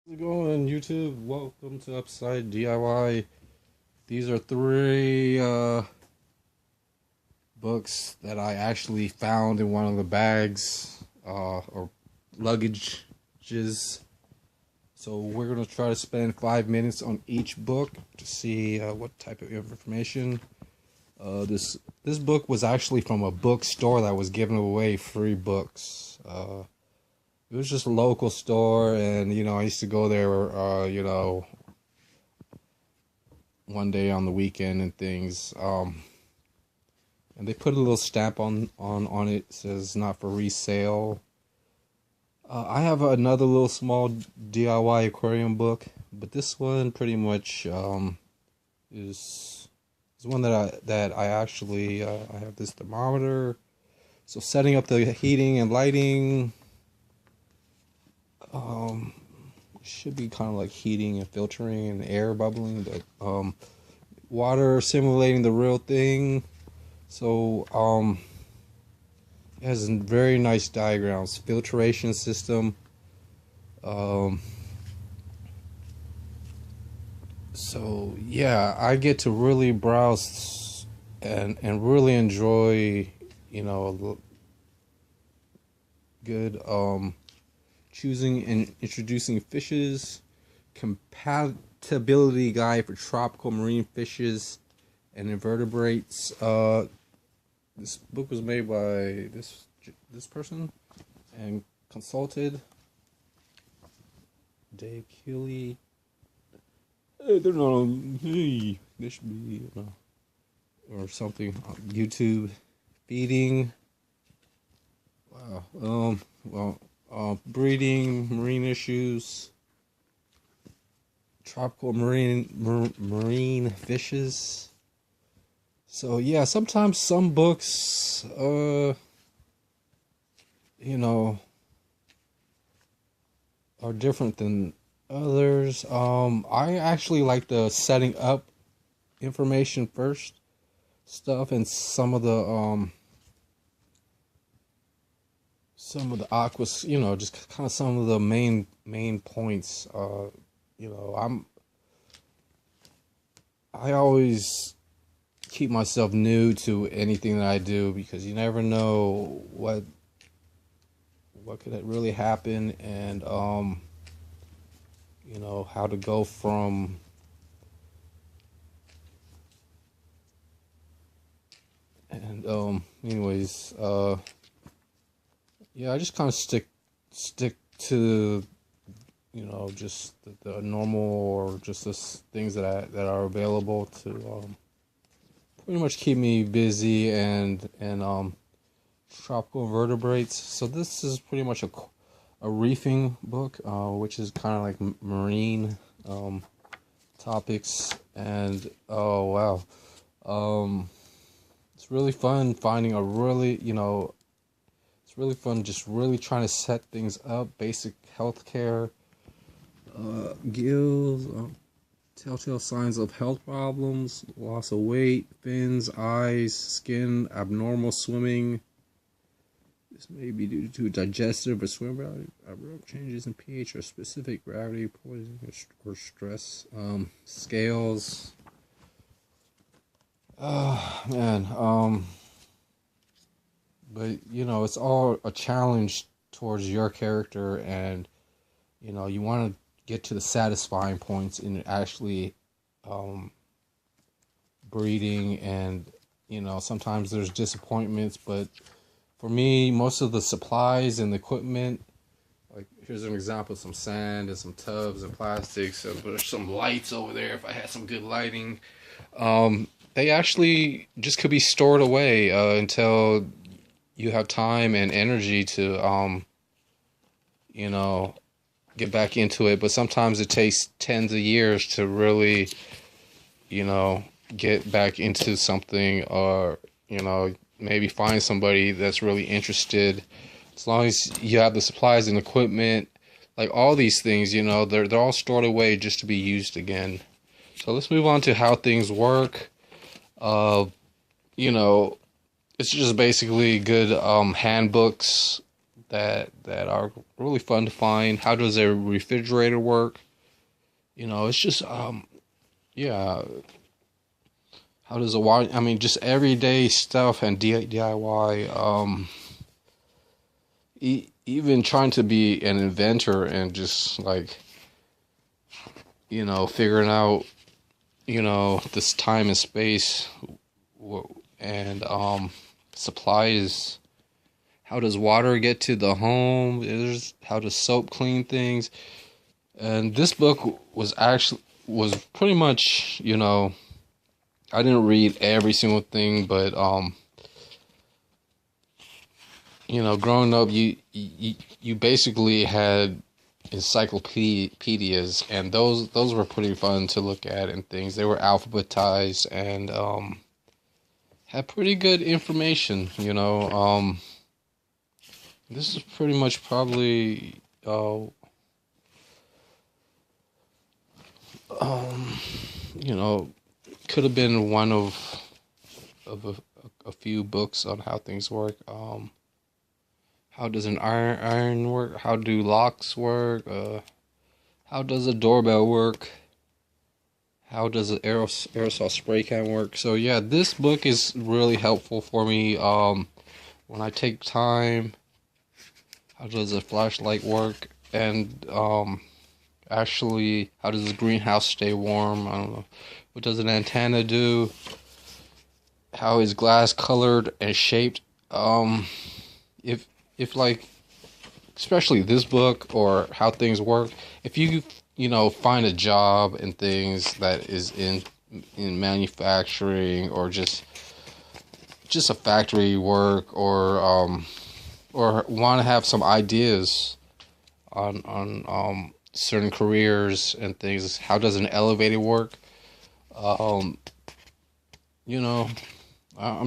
How's it going, YouTube? Welcome to Upside DIY. These are three books that I actually found in one of the bags or luggages. So we're gonna try to spend 5 minutes on each book to see what type of information. This book was actually from a bookstore that was giving away free books. It was just a local store, and I used to go there, one day on the weekend and things. And they put a little stamp on it. It says not for resale. I have another little small DIY aquarium book, but this one pretty much is one that I actually I have this thermometer. So setting up the heating and lighting. Should be kind of like heating and filtering and air bubbling, but water simulating the real thing. So it has very nice diagrams, filtration system. So yeah, I get to really browse and really enjoy, good choosing and introducing fishes, compatibility guide for tropical marine fishes and invertebrates. This book was made by this person and consulted Dave Keeley. They're not on. Hey, they should be or something on YouTube. Feeding. Wow. Breeding, marine issues, tropical marine fishes. So yeah, sometimes some books, are different than others. I actually like the setting up information first stuff, and some of the aquas, just kind of some of the main points. I always keep myself new to anything that I do, because you never know what could really happen, and how to go from anyways, yeah, I just kind of stick to just the normal, or just the things that are available to pretty much keep me busy, and tropical vertebrates. So this is pretty much a reefing book, which is kind of like marine topics, and oh wow, it's really fun finding a really it's really fun just really trying to set things up, basic healthcare, gills, telltale signs of health problems, loss of weight, fins, eyes, skin, abnormal swimming. This may be due to digestive or swim abrupt changes in pH or specific gravity, poisoning, or stress. Scales. Oh, man. But, it's all a challenge towards your character, and, you want to get to the satisfying points in actually breeding, and, sometimes there's disappointments, but for me, most of the supplies and the equipment, like here's an example, some sand and some tubs and plastics, and there's some lights over there if I had some good lighting. They actually just could be stored away until you have time and energy to, get back into it. But sometimes it takes tens of years to really, get back into something, or, maybe find somebody that's really interested. As long as you have the supplies and equipment, like all these things, they're all stored away just to be used again. So let's move on to how things work. It's just basically good handbooks that are really fun to find. How does a refrigerator work? It's just yeah. How does a water? I mean, just everyday stuff and DIY. Even trying to be an inventor and just like figuring out this time and space and supplies. How does water get to the home? How does soap clean things? And this book was pretty much, I didn't read every single thing, but growing up, you basically had encyclopedias, and those were pretty fun to look at and things. They were alphabetized and had pretty good information. This is pretty much probably could have been one of a few books on how things work. How does an iron work? How do locks work? How does a doorbell work? How does an aerosol spray can work? So yeah, this book is really helpful for me when I take time. How does a flashlight work? And actually, how does the greenhouse stay warm? I don't know. What does an antenna do? How is glass colored and shaped? If like, especially this book or how things work, if you find a job and things that is in manufacturing or just a factory work or want to have some ideas on certain careers and things, how does an elevator work? I'm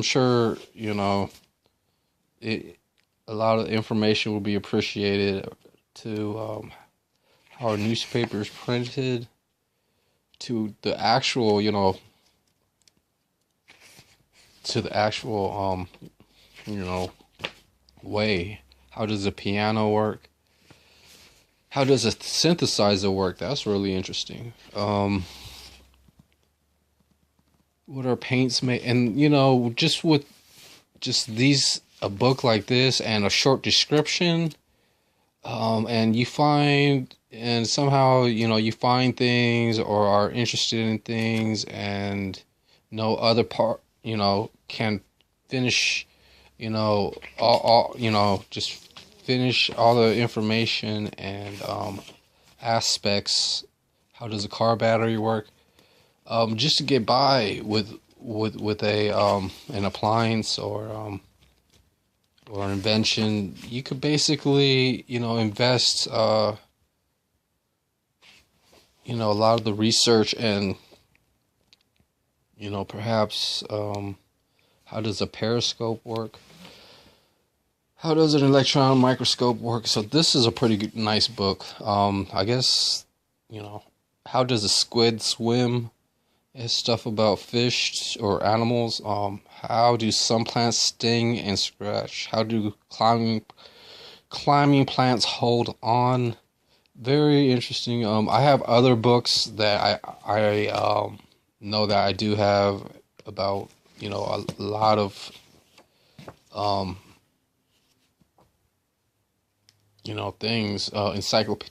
sure a lot of information will be appreciated to how a newspaper is printed, to the actual way. How does a piano work? How does a synthesizer work? That's really interesting. What are paints made? And just with a book like this and a short description, and you find, and somehow you find things or are interested in things, and no other part can finish all just finish all the information and aspects. How does a car battery work? Just to get by with a an appliance or an invention, you could basically invest a lot of the research and perhaps how does a periscope work? How does an electron microscope work? So this is a pretty nice book. I guess how does a squid swim? It's stuff about fish or animals. How do some plants sting and scratch? How do climbing plants hold on? Very interesting. I have other books that I know that I do have about a lot of things.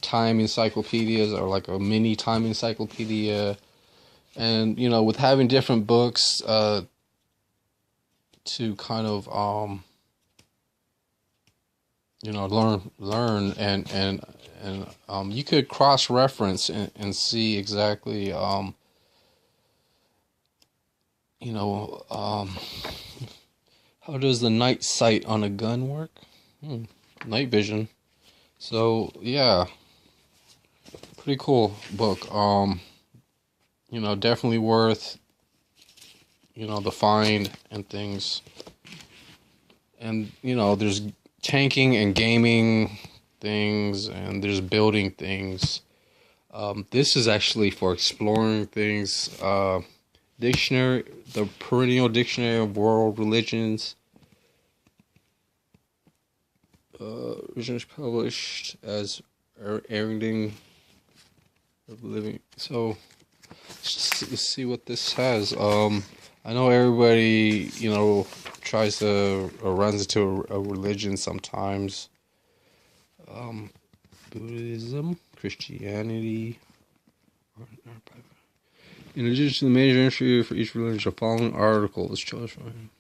Time encyclopedias, or like a mini time encyclopedia. And with having different books to kind of learn and you could cross reference and see exactly how does the night sight on a gun work? Night vision. So yeah, pretty cool book. Definitely worth, the find and things. And, there's tanking and gaming things, and there's building things. This is actually for exploring things. Dictionary, the Perennial Dictionary of World Religions. Originally published as Erinding of Living. So let's see what this has. I know everybody, tries to or runs into a religion sometimes. Buddhism, Christianity. In addition to the major entry for each religion, the following article is chosen.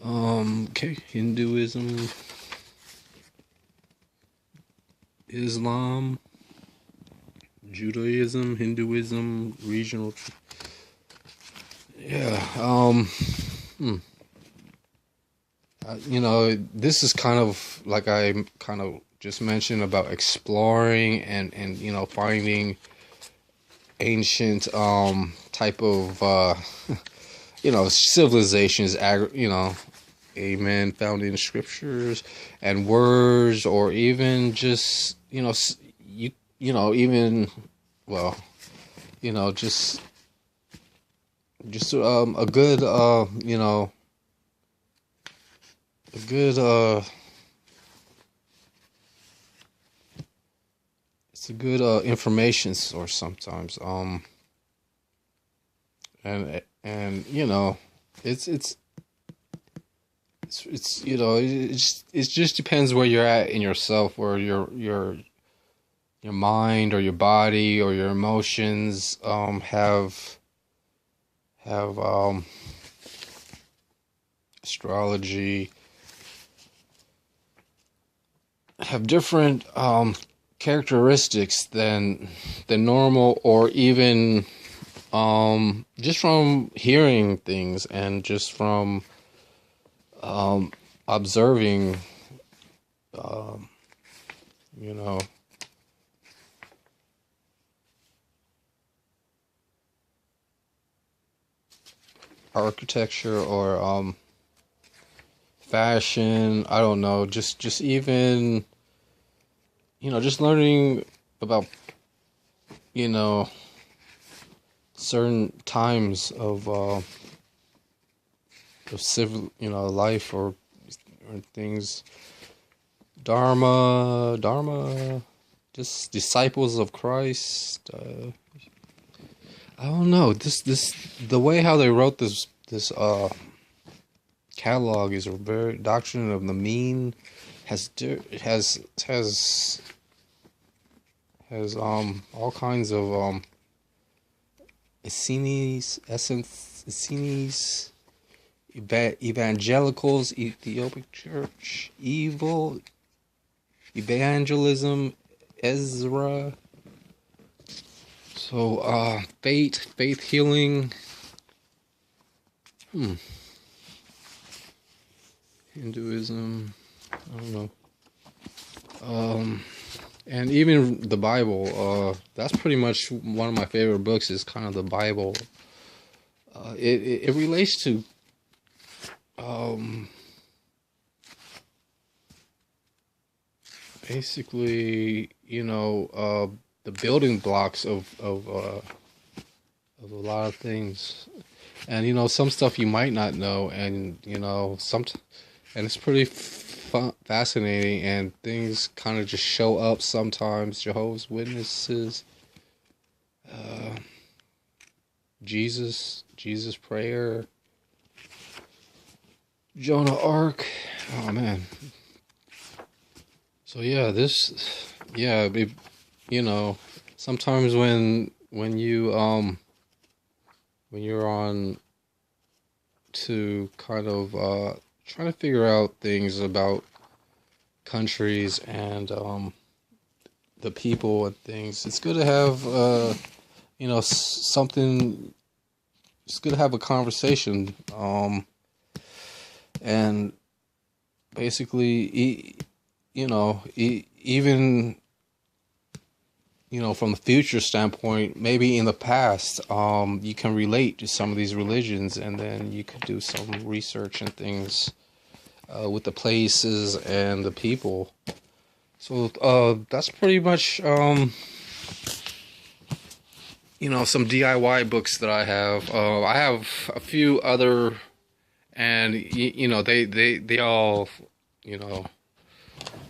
Okay, Hinduism, Islam, Judaism, Hinduism, regional. Yeah. This is kind of like I kind of just mentioned about exploring and finding ancient type of civilizations, amen, found in scriptures and words, or even just even just a good a good it's a good information source sometimes, and it just depends where you're at in yourself, where your mind or your body or your emotions have astrology, have different characteristics than normal, or even just from hearing things and just from observing architecture or fashion. I don't know, just even just learning about certain times of civil life, or things. Dharma, just disciples of Christ. I don't know, the way how they wrote this catalog is a very doctrine of the mean, has all kinds of Essenes, evangelicals, Ethiopic Church, evil, evangelism, Ezra. So faith healing, Hinduism, I don't know. And even the Bible, that's pretty much one of my favorite books, is kind of the Bible. It relates to basically, the building blocks of a lot of things. And some stuff you might not know, and and it's pretty fascinating, and things kind of just show up sometimes. Jehovah's Witnesses, Jesus prayer, Jonah Ark. Oh man. So yeah, sometimes when you're on to kind of trying to figure out things about countries and the people and things, it's good to have something. It's good to have a conversation, and basically, even from the future standpoint, maybe in the past, you can relate to some of these religions, and then you could do some research and things with the places and the people. So that's pretty much some DIY books that I have. I have a few other, and they all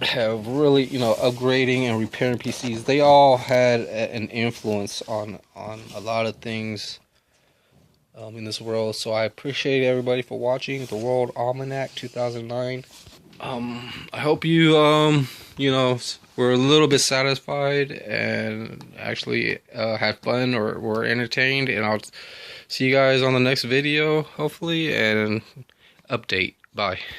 have really, upgrading and repairing PCs. They all had an influence on a lot of things in this world. So I appreciate everybody for watching the World Almanac 2009. I hope you were a little bit satisfied and actually had fun or were entertained. And I'll see you guys on the next video, hopefully, and update. Bye.